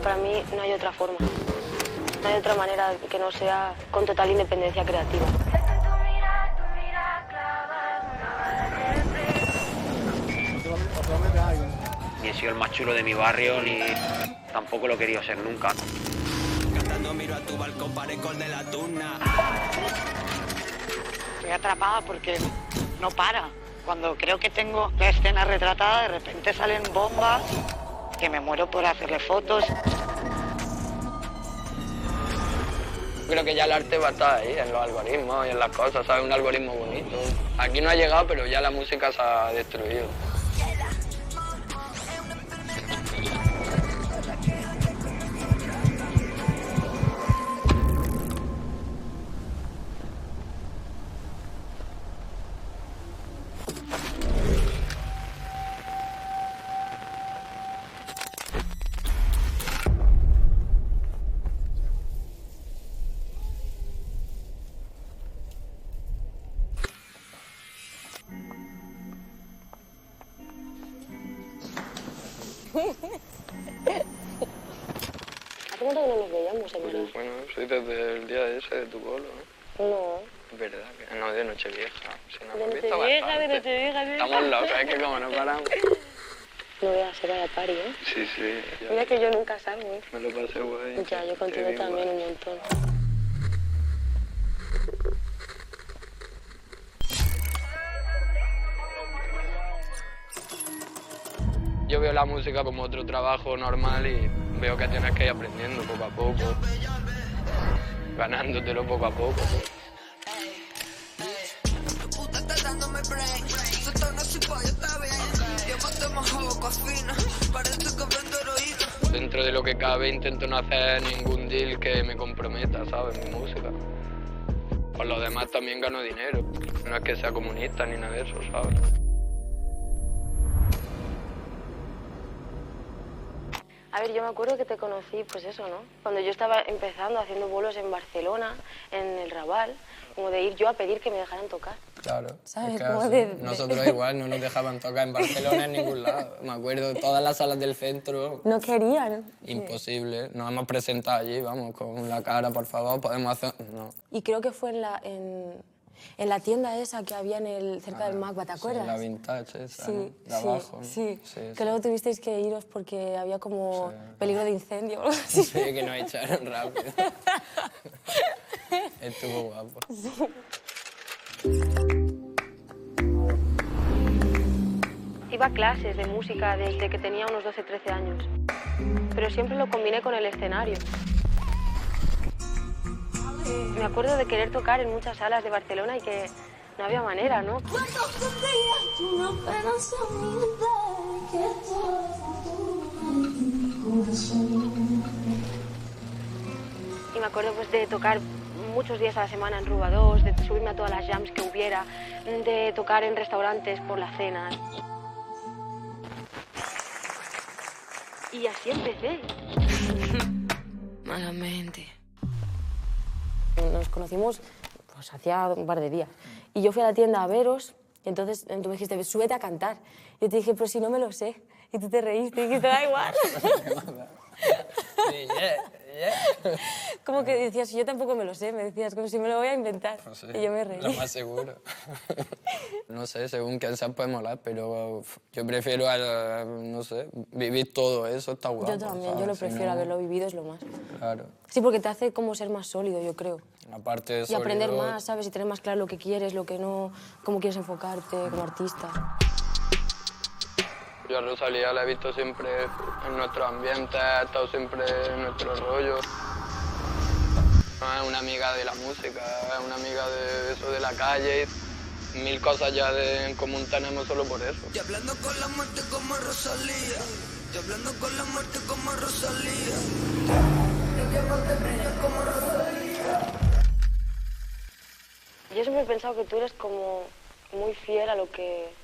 Para mí no hay otra forma. No hay otra manera que no sea con total independencia creativa. Ni he sido el más chulo de mi barrio, ni tampoco lo he querido ser nunca. Cantando miro a tu balcón, parezco el de la tuna. Estoy atrapada porque no para. Cuando creo que tengo la escena retratada, de repente salen bombas, que me muero por hacerle fotos. Creo que ya el arte va a estar ahí, en los algoritmos y en las cosas, ¿sabes? Un algoritmo bonito. Aquí no ha llegado, pero ya la música se ha destruido. ¿Hace cuánto que no nos veíamos, señora? Bueno, soy desde el día ese de tu bolo, ¿no? No. Es verdad, que no, de Nochevieja. Si no De hemos visto Nochevieja, bastante. de Nochevieja, de... Estamos locos, es que como no paramos. No veas, se vaya party, ¿eh? Sí, sí. Ya. Mira que yo nunca salgo, ¿eh? Me lo pasé guay. Ya, yo contigo Qué también guay. un montón. Yo veo la música como otro trabajo normal y veo que tienes que ir aprendiendo poco a poco, ganándotelo poco a poco. Dentro de lo que cabe intento no hacer ningún deal que me comprometa, ¿sabes? Mi música. Por lo demás también gano dinero. No es que sea comunista ni nada de eso, ¿sabes? A ver, yo me acuerdo que te conocí, pues eso, ¿no? Cuando yo estaba empezando, haciendo bolos en Barcelona, en el Raval, como de ir yo a pedir que me dejaran tocar. Claro. ¿Sabes? Es que Como así, de- nosotros igual no nos dejaban tocar en Barcelona en ningún lado. Me acuerdo, todas las salas del centro, No querían. imposible. Nos hemos presentado allí, vamos, con la cara, por favor, podemos hacer... No. Y creo que fue en la tienda esa que había cerca del Macba, ¿te acuerdas? Sí, la vintage esa, Sí, ¿no? De abajo, ¿no? sí. Sí, Que luego tuvisteis que iros porque había como peligro de incendio o algo así. Sí, que nos echaron rápido. Estuvo guapo. Iba a clases de música desde que tenía unos 12, 13 años, pero siempre lo combiné con el escenario. Me acuerdo de querer tocar en muchas salas de Barcelona y que no había manera, ¿no? Y me acuerdo pues de tocar muchos días a la semana en Ruba 2, de subirme a todas las jams que hubiera, de tocar en restaurantes por las cenas. Y así empecé. Malamente. Nos conocimos pues hacía un par de días. Y yo fui a la tienda a veros y entonces tú me dijiste, súbete a cantar. Y yo te dije, pero si no me lo sé. Y tú te reíste y dijiste, da igual. Sí, yeah. Como que decías, yo tampoco me lo sé. Me decías, como si me lo voy a inventar. Pues sí, Y yo me reí. lo más seguro. No sé, según quién sea puede molar, pero yo prefiero, no sé, vivir todo eso, está guapo. Yo también, yo ¿sabes? lo Si prefiero, no, haberlo vivido es lo más. Claro. Sí, porque te hace como ser más sólido, yo creo. Aparte de Y aprender sólido, más, ¿sabes? Y tener más claro lo que quieres, lo que no, cómo quieres enfocarte como artista. Yo a Rosalía la he visto siempre en nuestro ambiente, ha estado siempre en nuestro rollo. Es una amiga de la música, es una amiga de eso, de la calle. Mil cosas ya en común tenemos solo por eso. Y hablando con la muerte como Rosalía. Y hablando con la muerte como Rosalía. Como Rosalía. Yo siempre he pensado que tú eres como muy fiel a lo que...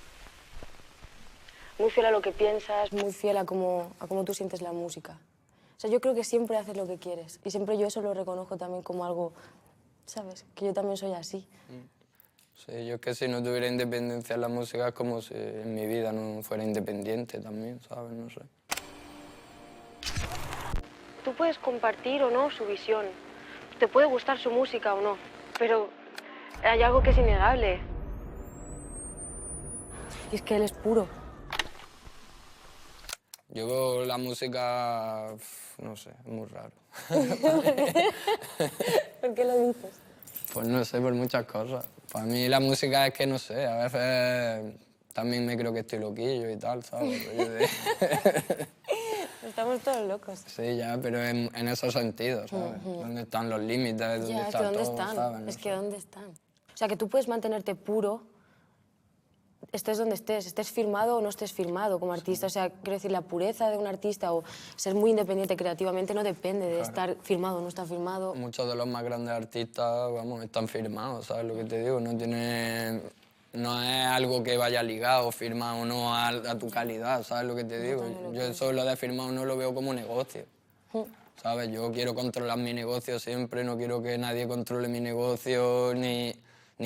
Muy fiel a lo que piensas, muy fiel a cómo tú sientes la música. O sea, yo creo que siempre haces lo que quieres. Y siempre yo eso lo reconozco también como algo, ¿sabes? Que yo también soy así. Sí, yo es que si no tuviera independencia en la música es como si en mi vida no fuera independiente también, ¿sabes? No sé. puedes compartir o no su visión, te puede gustar su música o no, pero hay algo que es innegable. Y es que él es puro. Yo la música, no sé, es muy raro. ¿Por qué lo dices? Pues no sé, por muchas cosas. Para mí la música es que, no sé, a veces también me creo que estoy loquillo y tal, ¿sabes? Estamos todos locos. Sí, ya, pero en esos sentidos, ¿sabes? ¿Dónde están los límites? ¿Dónde Ya, es está que ¿dónde todo? están? ¿Sabes? No Es sé. que ¿dónde están? O sea, que tú puedes mantenerte puro, estés donde estés firmado o no estés firmado como artista. O sea, quiero decir, la pureza de un artista o ser muy independiente creativamente no depende de estar firmado o no estar firmado. Muchos de los más grandes artistas, vamos, están firmados, ¿sabes lo que te digo? No es algo que vaya ligado, firmado o no a tu calidad, ¿sabes lo que te digo? Yo eso lo de firmado no lo veo como negocio, ¿sabes? Yo quiero controlar mi negocio siempre, no quiero que nadie controle mi negocio ni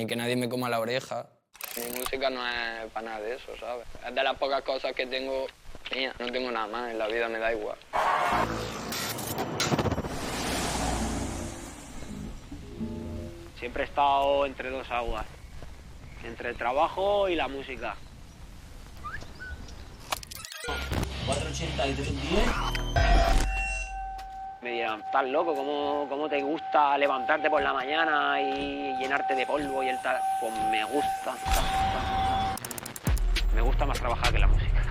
que nadie me coma la oreja. Mi música no es para nada de eso, ¿sabes? Es de las pocas cosas que tengo mía, no tengo nada más, en la vida me da igual. Siempre he estado entre dos aguas, entre el trabajo y la música. 483.10. Me dirán, estás loco, ¿cómo te gusta levantarte por la mañana y llenarte de polvo y el tal? Pues me gusta. Me gusta más trabajar que la música.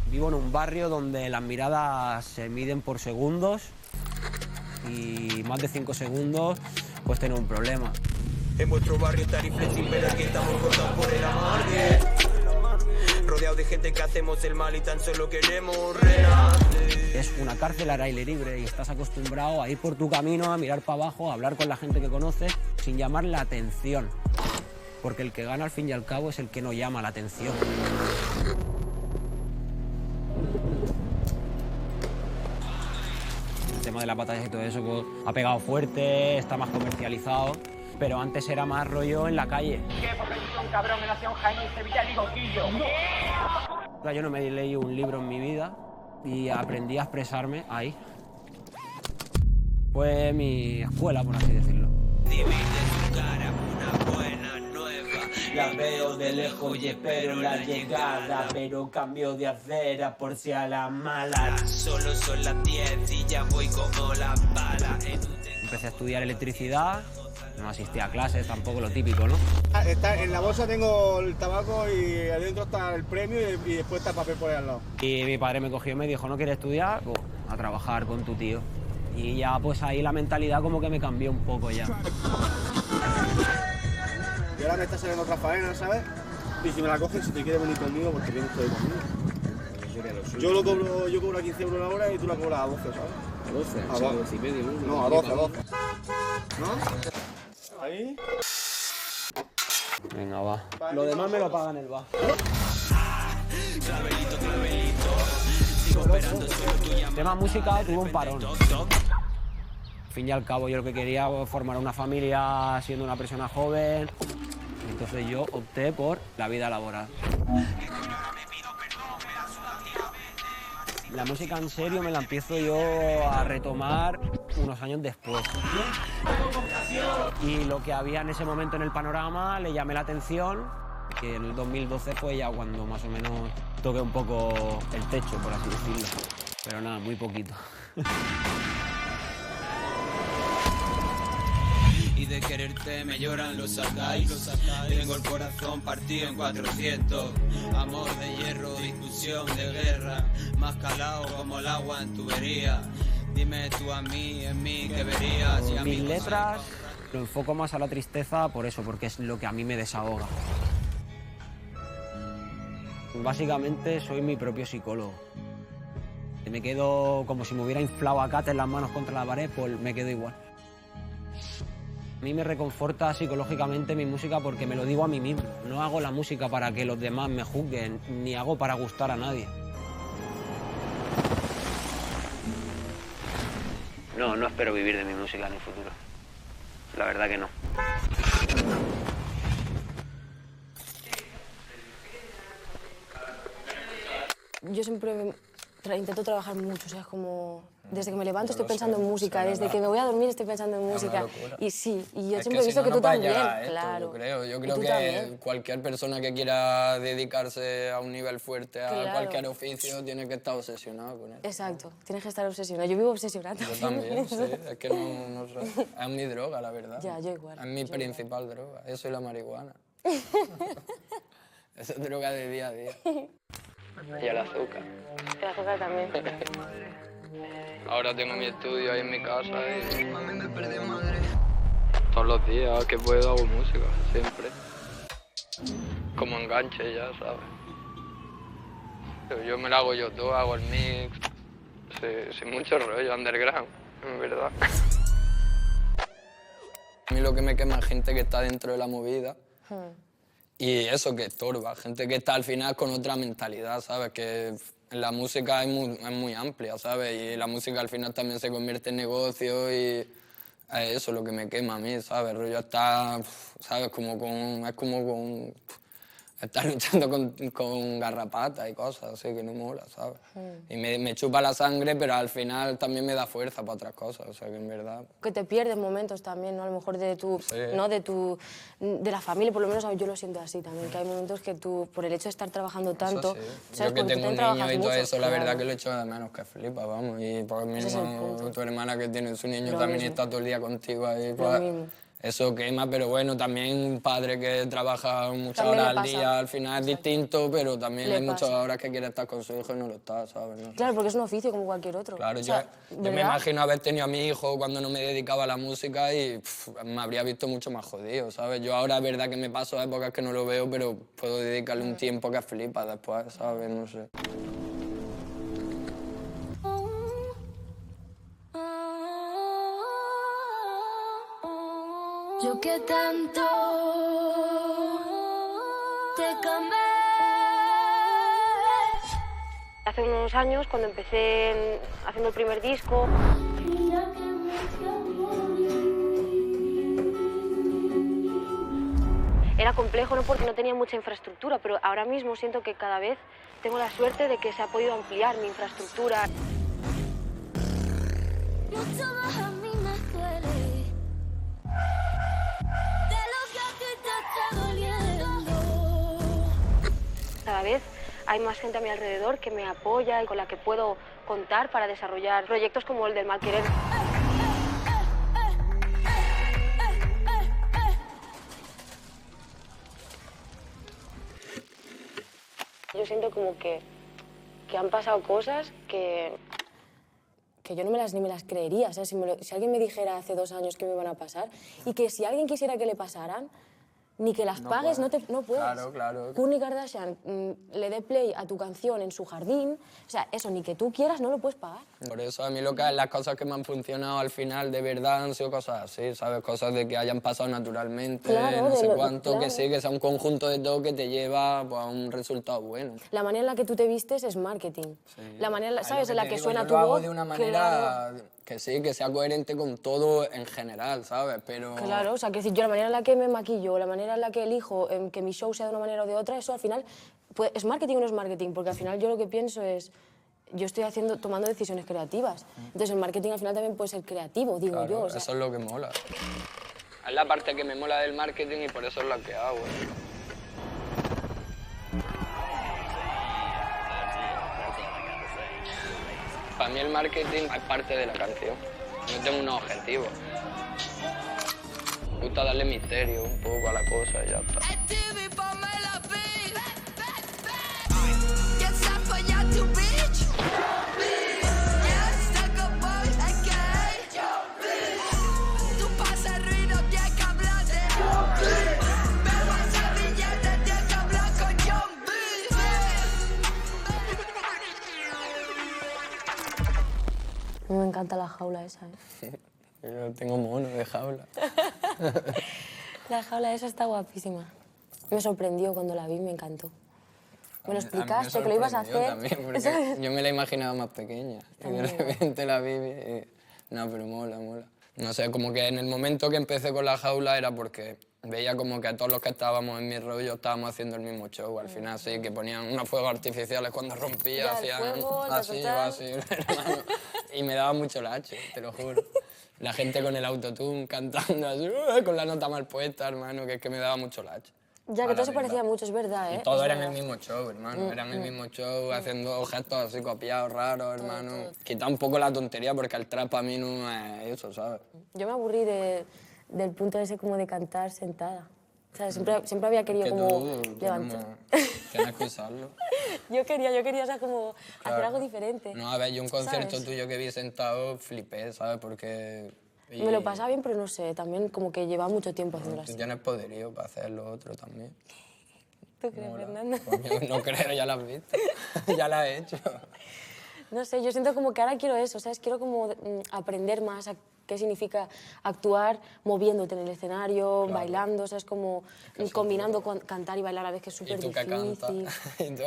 Vivo en un barrio donde las miradas se miden por segundos y más de 5 segundos pues tener un problema. En vuestro barrio estar inflexible, ver que estamos cortados por el amor. Rodeado de gente que hacemos el mal y tan solo queremos renacer. Es una cárcel al aire libre y estás acostumbrado a ir por tu camino, a mirar para abajo, a hablar con la gente que conoces sin llamar la atención. Porque el que gana al fin y al cabo es el que no llama la atención. El tema de las batallas y todo eso pues, ha pegado fuerte, está más comercializado, pero antes era más rollo en la calle. ¿Qué? Porque yo soy un cabrón en Nación Jaime y Sevilla y Coquillo. Yo no me leí un libro en mi vida y aprendí a expresarme ahí. Fue mi escuela, por así decirlo. Dime de tu cara una buena nueva. La veo de lejos y espero la llegada, pero cambio de acera por si a la mala. Solo son las 10 y ya voy como la bala. Empecé a estudiar electricidad, no asistía a clases, tampoco lo típico, ¿no? En la bolsa tengo el tabaco y adentro está el premio y después está el papel por ahí al lado. Y mi padre me cogió y me dijo, ¿no quieres estudiar? Pues a trabajar con tu tío. Y ya pues ahí la mentalidad como que me cambió un poco ya. Y ahora me está saliendo otra faena, ¿sabes? Y si me la coges, si te quieres venir conmigo, porque vienes todo conmigo. Yo cobro a 15 euros la hora y tú la cobras a 12, ¿sabes? ¿A 12? A 12 y medio. No, a 12, a 12. ¿No? Ahí. Venga, va. Lo demás me lo pagan el bar. El tema música tuvo un parón. Al fin y al cabo yo lo que quería was formar una familia siendo una persona joven. Entonces yo opté por la vida laboral. La música en serio me la empiezo yo a retomar unos años después. Y lo que había en ese momento en el panorama le llamé la atención, que en el 2012 fue ya cuando más o menos toqué un poco el techo, por así decirlo. Pero nada, muy poquito. Y de quererte me lloran los sacáis. Tengo el corazón partido en 400. Amor de hierro, discusión de guerra. Más calado como el agua en tubería. Dime tú a mí, en mí, ¿qué verías? Y Mis letras lo enfoco más a la tristeza por eso, porque es lo que a mí me desahoga. Básicamente soy mi propio psicólogo. Me quedo como si me hubiera inflado a cates las manos contra la pared, pues me quedo igual. A mí me reconforta psicológicamente mi música porque me lo digo a mí mismo. No hago la música para que los demás me juzguen, ni hago para gustar a nadie. No espero vivir de mi música en el futuro. La verdad que no. yo siempre intento trabajar mucho, o sea, es como... Desde que me levanto estoy pensando en música, desde que me voy a dormir estoy pensando en música. Y sí, y yo siempre he visto que tú también, claro. Yo creo que cualquier persona que quiera dedicarse a un nivel fuerte, a cualquier oficio, tiene que estar obsesionado con él. Exacto, tienes que estar obsesionado. Yo vivo obsesionada. Yo también, sí. Es que no sé. Es mi droga, la verdad. Ya, yo igual. Es mi principal droga. Eso y la marihuana. Esa es droga de día a día. Y el azúcar. El azúcar también. Ahora tengo mi estudio ahí en mi casa y mami me perdí madre. Todos los días que puedo hago música, siempre. Como enganche ya, ¿sabes? Yo me lo hago yo todo, hago el mix. Sin mucho rollo, underground, en verdad. A mí lo que me quema es gente que está dentro de la movida. Y eso, que estorba, gente que está al final con otra mentalidad, ¿sabes? Que la música es muy amplia, ¿sabes? Y la música al final también se convierte en negocio y es eso lo que me quema a mí, ¿sabes? El rollo está, ¿sabes? Es como con estar luchando con garrapatas y cosas así que no mola, ¿sabes? Y me chupa la sangre, pero al final también me da fuerza para otras cosas, o sea que en verdad... Que te pierdes momentos también, ¿no? A lo mejor de tu, ¿no? de la familia, por lo menos yo lo siento así también, que hay momentos que tú, por el hecho de estar trabajando tanto... Sí. ¿sabes? Yo que tengo un niño y todo eso, la verdad claro. que lo echo de menos, que flipa, vamos. Y por mí Ese es el punto. tu hermana que tiene su niño Lo también mismo. está todo el día contigo ahí, Lo pues, mismo. eso quema, pero bueno, también un padre que trabaja muchas También horas le al pasa. día, al final es distinto, pero también Le hay muchas pasa. horas que quiere estar con su hijo y no lo está, ¿sabes? No sé. Claro, porque es un oficio como cualquier otro. Claro, O sea, yo me ¿verdad? imagino haber tenido a mi hijo cuando no me dedicaba a la música y me habría visto mucho más jodido, ¿sabes? Yo ahora es verdad que me paso épocas que no lo veo, pero puedo dedicarle un tiempo que flipa después, ¿sabes? No sé. Yo que tanto te cambié. Hace unos años, cuando empecé haciendo el primer disco, era complejo, ¿no? Porque no tenía mucha infraestructura, pero ahora mismo siento que cada vez tengo la suerte de que se ha podido ampliar mi infraestructura. Mucho más a mí me duele de lo que a ti te está doliendo. Cada vez hay más gente a mi alrededor que me apoya y con la que puedo contar para desarrollar proyectos como el del Malquerer. Yo siento como que han pasado cosas que yo no ni me las creería. O sea, si alguien me dijera hace 2 años que me iban a pasar y que si alguien quisiera que le pasaran, ni que las pagues, no puedes. Claro. Kourtney Kardashian le dé play a tu canción en su jardín, o sea, eso ni que tú quieras no lo puedes pagar. Por eso a mí las cosas que me han funcionado al final de verdad han sido cosas así, ¿sabes? Cosas de que hayan pasado naturalmente, Claro, no sé cuánto, claro. que sí, que sea un conjunto de todo que te lleva pues, a un resultado bueno. La manera en la que tú te vistes es marketing. La manera, ¿sabes? En la que suena yo tu lo hago voz. de una manera que sí, que sea coherente con todo en general, ¿sabes? Pero... Claro, o sea, que decir, yo la manera en la que me maquillo, la manera en la que elijo que mi show sea de una manera o de otra, eso al final, pues, ¿es marketing o no es marketing? Porque al final yo lo que pienso es, yo estoy tomando decisiones creativas. Entonces el marketing al final también puede ser creativo, digo claro, yo. O sea, eso es lo que mola. Es la parte que me mola del marketing y por eso es la que hago. Para mí el marketing es parte de la canción. Yo tengo unos objetivos. Me gusta darle misterio un poco a la cosa y ya está. me encanta la jaula esa, ¿eh? Yo tengo mono de jaula. La jaula esa está guapísima. Me sorprendió cuando la vi, me encantó. Me lo explicaste, que lo ibas a hacer. También, porque yo me la imaginaba más pequeña. Y de repente la vi y... No, pero mola. No sé, como que en el momento que empecé con la jaula era porque veía como que todos los que estábamos en mi rollo estábamos haciendo el mismo show. Al final sí, que ponían unos fuegos artificiales cuando rompía, Ya, el hacían fuego, así, hermano. Y me daba mucho lache, te lo juro. La gente con el autotune cantando así, con la nota mal puesta, hermano, que es que me daba mucho lache. Ya, que todo se parecía mucho, es verdad, ¿eh? Y todo Es era en el verdad. mismo show, hermano. Era en el mismo show, haciendo gestos así copiados, raros, hermano. Quita un poco la tontería porque el trap a mí no es eso, ¿sabes? Yo me aburrí del punto ese como de cantar sentada. O sea, siempre había querido como levantar. Tienes que usarlo. Yo quería, o sea, como hacer algo diferente. No, a ver, yo un concierto ¿sabes? tuyo que vi sentado flipé, ¿sabes? Porque... Me lo pasaba bien, pero no sé, también como que llevaba mucho tiempo haciéndolo así. Tú tienes poderío para hacer lo otro también. ¿Tú crees, Fernando? Coño, no creo, ya lo has visto. Ya lo has hecho. No sé, yo siento como que ahora quiero eso, ¿sabes? Quiero como aprender más a qué significa actuar moviéndote en el escenario, bailando, ¿sabes? Como combinando cantar y bailar a la vez, que es súper ¿Y tú difícil. qué cantas? ¿Y tú?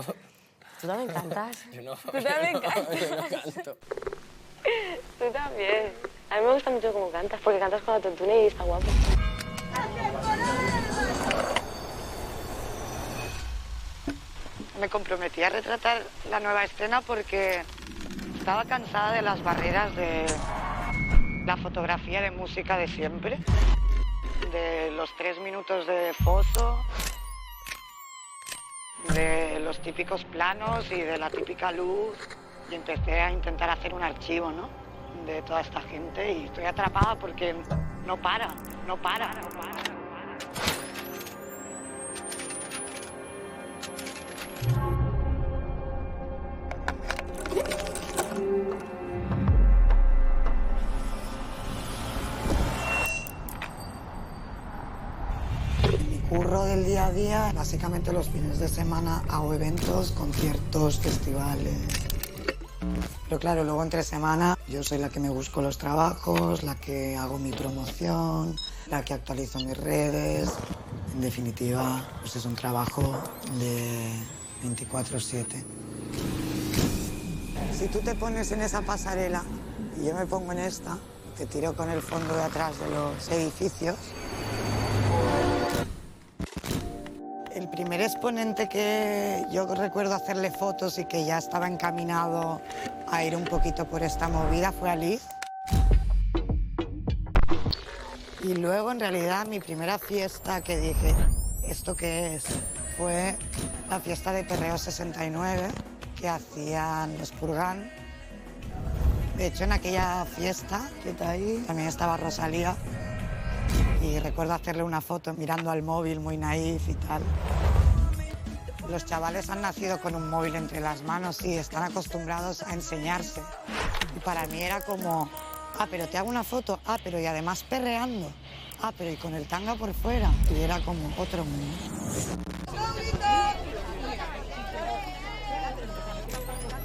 ¿Tú también cantas? Yo no. ¿Tú también cantas? Yo no canto. Tú también. A mí me gusta mucho cómo cantas, porque cantas con autotune y está guapo. Me comprometí a retratar la nueva escena porque estaba cansada de las barreras de la fotografía de música de siempre, de los 3 minutos de foto, de los típicos planos y de la típica luz, y empecé a intentar hacer un archivo, ¿no?, de toda esta gente, y estoy atrapada porque no para. Mi curro del día a día, básicamente los fines de semana hago eventos, conciertos, festivales. Pero claro, luego entre semana yo soy la que me busco los trabajos, la que hago mi promoción, la que actualizo mis redes. En definitiva, pues es un trabajo de 24/7. Si tú te pones en esa pasarela y yo me pongo en esta, te tiro con el fondo de atrás de los edificios. El primer exponente que yo recuerdo hacerle fotos y que ya estaba encaminado a ir un poquito por esta movida fue Alice. Y luego, en realidad, mi primera fiesta que dije, ¿esto qué es? Fue la fiesta de Perreo 69 que hacían los Purgan. De hecho, en aquella fiesta que está ahí también estaba Rosalía. Y recuerdo hacerle una foto mirando al móvil, muy naif y tal. Los chavales han nacido con un móvil entre las manos y están acostumbrados a enseñarse. Y para mí era como, pero te hago una foto, pero y además perreando, pero y con el tanga por fuera. Y era como otro mundo.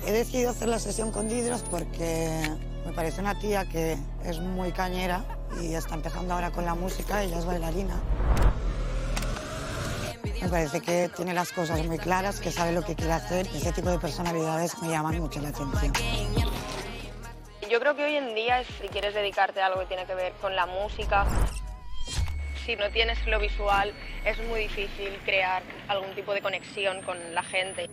He decidido hacer la sesión con Didros porque me parece una tía que es muy cañera y está empezando ahora con la música, ella es bailarina. Me parece que tiene las cosas muy claras, que sabe lo que quiere hacer. Ese tipo de personalidades me llaman mucho la atención. Yo creo que hoy en día, si quieres dedicarte a algo que tiene que ver con la música, si no tienes lo visual, es muy difícil crear algún tipo de conexión con la gente.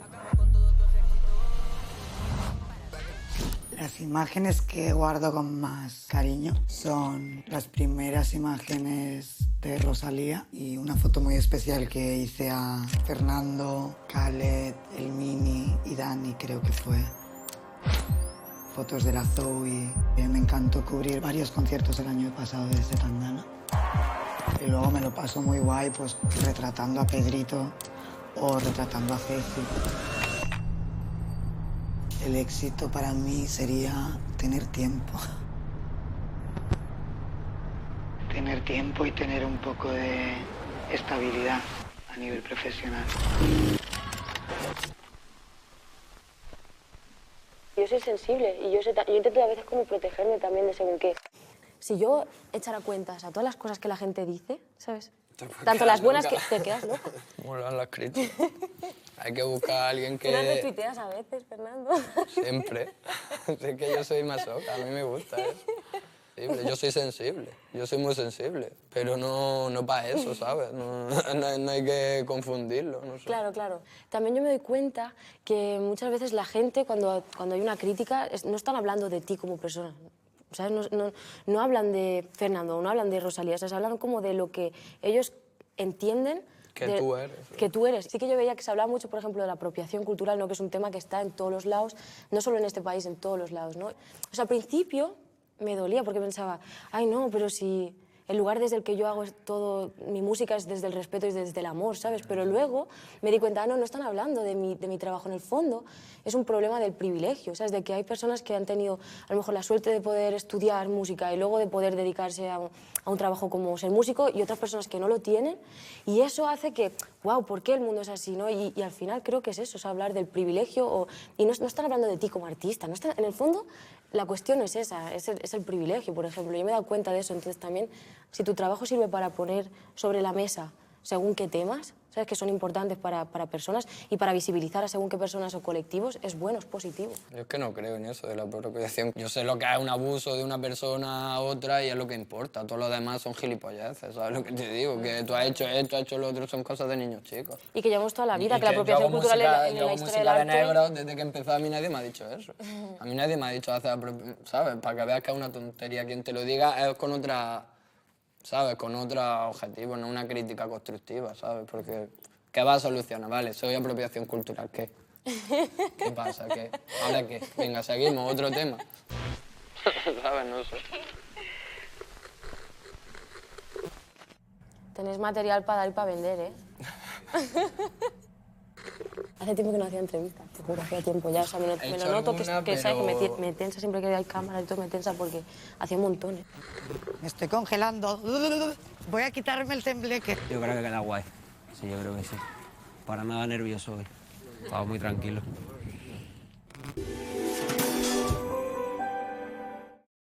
Las imágenes que guardo con más cariño son las primeras imágenes de Rosalía y una foto muy especial que hice a Fernando, Khaled, El Mini y Dani, creo que fue. Fotos de la Zoe. Me encantó cubrir varios conciertos el año pasado de Zetangana. Y luego me lo paso muy guay, pues retratando a Pedrito o retratando a Ceci. El éxito para mí sería tener tiempo. Tener tiempo y tener un poco de estabilidad a nivel profesional. Yo soy sensible y yo intento a veces como protegerme también de según qué. Si yo echara cuentas a todas las cosas que la gente dice, ¿sabes? Tanto las buenas que te quedas loco. Molan las críticas. Hay que buscar a alguien que... Tú las retuiteas a veces, Fernando. Siempre. Sé que yo soy masoca, a mí me gusta eso. sensible, yo soy sensible, yo soy muy sensible, pero no para eso, ¿sabes? No hay que confundirlo, no sé. Claro, claro. También yo me doy cuenta que muchas veces la gente, cuando hay una crítica, no están hablando de ti como persona. ¿Sabes? No hablan de Fernando, no hablan de Rosalía, ¿sabes? Hablan como de lo que ellos entienden tú eres. Que tú eres. Sí que yo veía que se hablaba mucho, por ejemplo, de la apropiación cultural, ¿no? Que es un tema que está en todos los lados, no solo en este país, en todos los lados, ¿no? O sea, al principio me dolía porque pensaba, ay, no, pero si el lugar desde el que yo hago todo, mi música es desde el respeto y desde el amor, ¿sabes? Pero luego me di cuenta, no están hablando de mi trabajo. En el fondo es un problema del privilegio, ¿sabes? De que hay personas que han tenido a lo mejor la suerte de poder estudiar música y luego de poder dedicarse a un trabajo como ser músico y otras personas que no lo tienen. Y eso hace que, wow, ¿por qué el mundo es así, no? Y al final creo que es eso, es hablar del privilegio y no están hablando de ti como artista. No están, en el fondo la cuestión es esa, es el privilegio, por ejemplo. Yo me he dado cuenta de eso, entonces también si tu trabajo sirve para poner sobre la mesa según qué temas, ¿sabes? Que son importantes para personas y para visibilizar a según qué personas o colectivos, es bueno, es positivo. Yo es que no creo en eso de la apropiación. Yo sé lo que es un abuso de una persona a otra y es lo que importa. Todo lo demás son gilipolleces, ¿sabes lo que te digo? Que tú has hecho esto, has hecho lo otro, son cosas de niños chicos. Y que llevamos toda la vida, que la apropiación cultural en la historia del arte... de negro, desde que empezó a mí nadie me ha dicho eso. A mí nadie me ha dicho hacer ¿sabes? Para que veas que es una tontería. Quien te lo diga es con otra... ¿sabes? Con otro objetivo, no una crítica constructiva, ¿sabes? Porque, ¿qué va a solucionar? Vale, soy apropiación cultural, ¿qué? ¿Qué pasa? ¿Qué? ¿Ahora qué? Venga, seguimos, otro tema. ¿Sabes? No sé. Tenéis material para dar y para vender, ¿eh? Hace tiempo que no hacía entrevistas, te juro, hacía tiempo ya. O sea, me lo noto que ¿sabes? Que me tensa siempre que hay cámara y todo, me tensa porque hacía un montón. Me estoy congelando. Voy a quitarme el tembleque. Yo creo que queda guay. Sí, yo creo que sí. Para nada nervioso hoy. Estaba muy tranquilo.